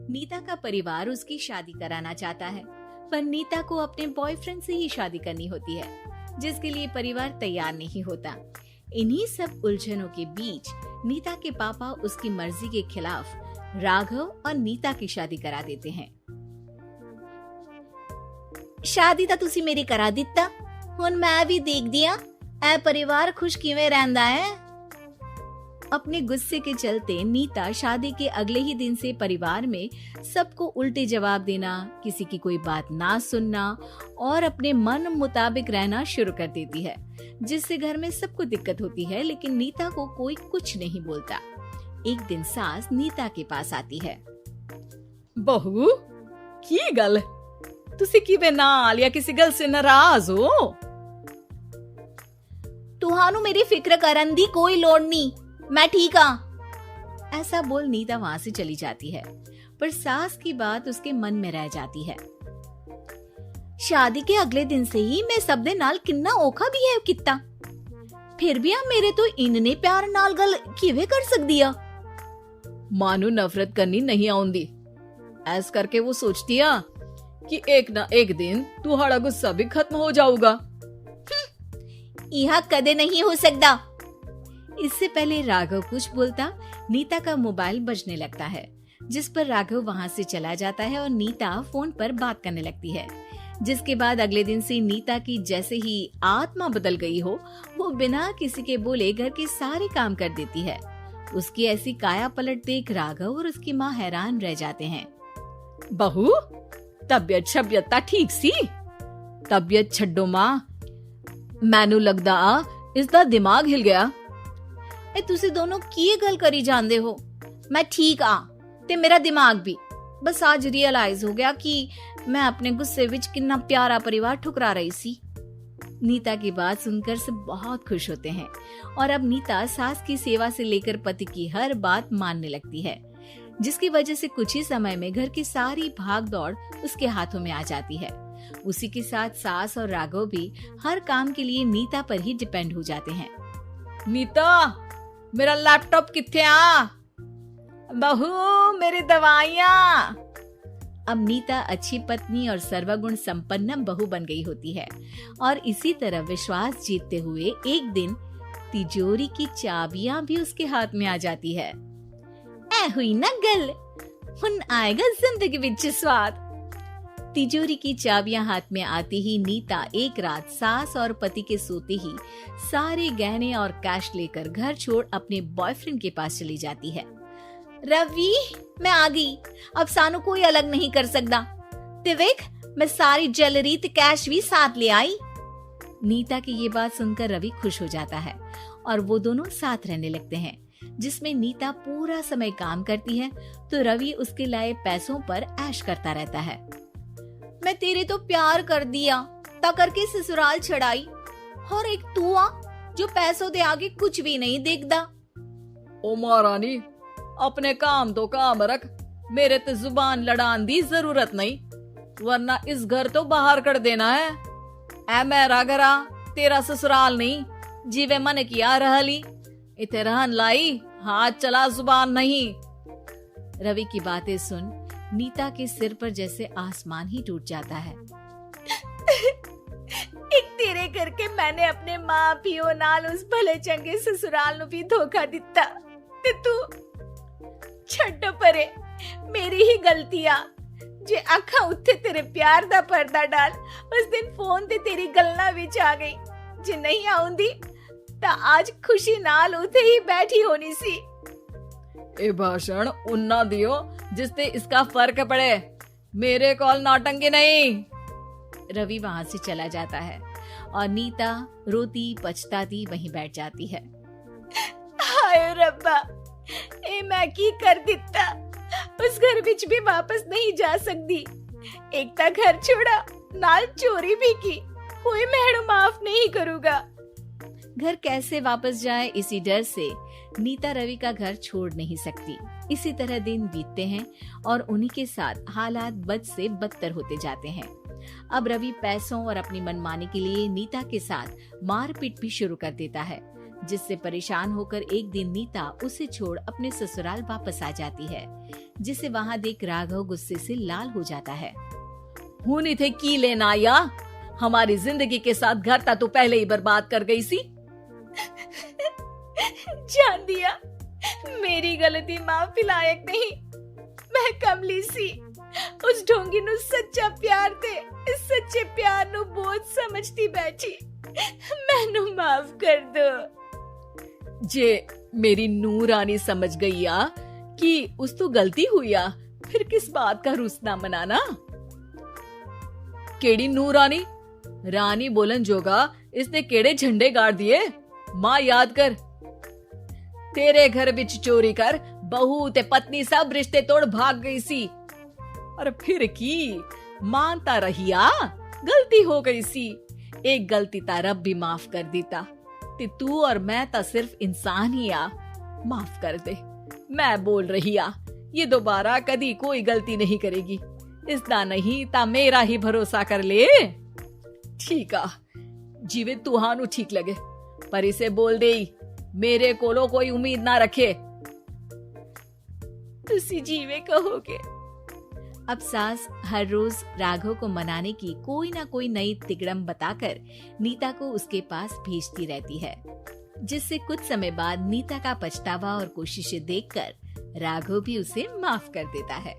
नीता का परिवार उसकी शादी कराना चाहता है, पर नीता को अपने बॉयफ्रेंड से ही शादी करनी होती है, जिसके लिए परिवार तैयार नहीं होता। इन्हीं सब उलझनों के बीच नीता के पापा उसकी मर्जी के खिलाफ राघव और नीता की शादी करा देते हैं। शादी ਤਾਂ ਤੁਸੀਂ ਮੇਰੀ ਕਰਾ ਦਿੱਤਾ, ਹੁਣ मैं भी देख दिया ऐ परिवार खुश किवें रहंदा है। अपने गुस्से के चलते नीता शादी के अगले ही दिन से परिवार में सबको उल्टे जवाब देना, किसी की कोई बात ना सुनना और अपने मन मुताबिक रहना शुरू कर देती है, जिससे घर में सबको दिक्कत होती है, लेकिन नीता को कोई कुछ नहीं बोलता। एक दिन सास नीता के पास आती है। बहू की गल, तुसी किवें नाल या किसी गल से नाराज हो? तुहानू मेरी फिक्र करन दी कोई लोड़ नहीं, मैं ठीक हाँ। ऐसा बोल नीता वहां से चली जाती है, पर सास की बात उसके मन में रह जाती है। शादी के अगले दिन से ही मैं सब दे नाल किन्ना औखा भी है कित्ता, फिर भी मेरे तो इन्ने प्यार नाल गल किवें कर सकदी आ। मानू नफरत करनी नहीं आउंदी, ऐस करके वो सोचती है कि एक ना एक दिन तुम्हारा गुस्सा भी खत्म हो जाऊगा। यह कदे नहीं हो सकता। इससे पहले राघव कुछ बोलता, नीता का मोबाइल बजने लगता है, जिस पर राघव वहां से चला जाता है और नीता फोन पर बात करने लगती है। जिसके बाद अगले दिन से नीता की जैसे ही आत्मा बदल गई हो, वो बिना किसी के बोले घर के सारे काम कर देती है। उसकी ऐसी काया पलट देख राघव और उसकी माँ हैरान रह जाते हैं। बहू तबियत शबियत ता ठीक सी? तबियत छड्डो मां, मैनू लगदा इसदा दिमाग हिल गया। ए तुसी दोनों की गल करी जांदे हो? मैं ठीक आ ते मेरा दिमाग भी। बस आज रियलाइज हो गया कि मैं अपने गुस्से विच कितना प्यारा परिवार ठुकरा रही सी। नीता की बात सुनकर सब बहुत खुश होते हैं और अब नीता सास की सेवा से लेकर पति की हर बात मानने लगती है, जिसकी वजह से कुछ ही समय में घर की सारी भाग दौड़ उसके हाथों में आ जाती है। उसी के साथ सास और राघव भी हर काम के लिए नीता पर ही डिपेंड हो जाते हैं। नीता मेरा लैपटॉप किथे आ? बहू मेरी दवाइयाँ। अब नीता अच्छी पत्नी और सर्वगुण संपन्न बहू बन गई होती है और इसी तरह विश्वास जीतते हुए एक दिन तिजोरी की चाबियां भी उसके हाथ में आ जाती है। ऐ हुई ना गल, हुन आएगा जिंदगी विच स्वाद। तिजोरी की चाबियां हाथ में आती ही नीता एक रात सास और पति के सोते ही सारे गहने और कैश लेकर घर छोड़ अपने बॉयफ्रेंड के पास चली जाती है। रवि मैं आ गई, अब सानू कोई अलग नहीं कर सकता। ते वेख मैं सारी ज्वेलरी ते कैश भी साथ ले आई। नीता की ये बात सुनकर रवि खुश हो जाता है और वो दोनों साथ रहने लगते हैं, जिसमें नीता पूरा समय काम करती है तो रवि उसके लाए पैसों पर ऐश करता रहता है। मैं तेरे तो प्यार कर दिया ता करके ससुराल छड़ाई, और एक तू आ जो पैसों दे आगे कुछ भी नहीं देखदा। ओ महारानी अपने काम तो काम रख, मेरे ते जुबान लड़ान दी जरूरत नहीं, वरना इस घर तो बाहर कर देना है। ऐ मेरा घरा तेरा ससुराल नहीं, जीवे मन किया रहली इथे रहन लाई, हाथ चला जुबान नहीं। रवि की बातें सुन नीता के सिर पर जैसे आसमान ही टूट जाता है। एक तेरे करके मैंने अपने माँ पियो नाल उस भले चंगे ससुराल नु भी धोखा दिता ते तू छड्डो परे, मेरी ही गलतियां जे अखा उत्थे तेरे प्यार दा पर्दा डाल उस दिन फोन ते तेरी गल्ला विच आ गई। जे नहीं आउंदी ता आज खुशी नाल उथे ही बैठी होनी सी। ए भाषण उन्ना दियो जिससे इसका फर्क पड़े, मेरे कॉल नौटंकी नहीं। रवि वहां से चला जाता है और नीता रोती पछताती वहीं बैठ जाती है। हाय रब्बा, ए मैं की कर दिता, उस घर विच भी वापस नहीं जा सकती। एक ता घर छोड़ा नाल चोरी भी की, कोई मेहणु माफ नहीं करूंगा। घर कैसे वापस जाए इसी डर से नीता रवि का घर छोड़ नहीं सकती। इसी तरह दिन बीतते हैं और उन्हीं के साथ हालात बद से बदतर होते जाते हैं। अब रवि पैसों और अपनी मनमानी के लिए नीता के साथ मारपीट भी शुरू कर देता है, जिससे परेशान होकर एक दिन नीता उसे छोड़ अपने ससुराल वापस आ जाती है। जिसे वहां देख राघव गुस्से से लाल हो जाता है। हूं इथे की लेना या हमारी जिंदगी के साथ घर ता तू पहले ही बर्बाद कर गई सी। जान दिया, मेरी गलती माफी लायक नहीं। मैं कमली सी उस ढोंगी नु सच्चा प्यार थे, इस सच्चे प्यार नु बोझ समझती बैठी। मैनू माफ कर दो। जे मेरी नूरानी समझ गई या कि उस तो गलती हुई या, फिर किस बात का रुसना मनाना। केड़ी नूरानी? रानी बोलन जोगा इसने केड़े झंडे गाड़ दिए? मां याद कर, तेरे घर बिच चोरी कर बहू ते पत्नी सब रिश्ते तोड़ भाग गई सी। और फिर की मानता रहिया, गलती हो गई सी। एक गलती ता रब भी माफ कर देता, ते तू और मैं ता सिर्फ इंसान ही आ। माफ कर दे, मैं बोल रही आ, ये दोबारा कदी कोई गलती नहीं करेगी। इसदा नहीं ता मेरा ही भरोसा कर ले। ठीक आ, जिवे तुहानू ठीक लगे, पर इसे बोल दे मेरे कोलो कोई उम्मीद ना रखे। तुसी जीवे कहोगे। अब सास हर रोज राघव को मनाने की कोई ना कोई नई तिगड़म बताकर नीता को उसके पास भेजती रहती है, जिससे कुछ समय बाद नीता का पछतावा और कोशिशें देखकर राघव भी उसे माफ कर देता है।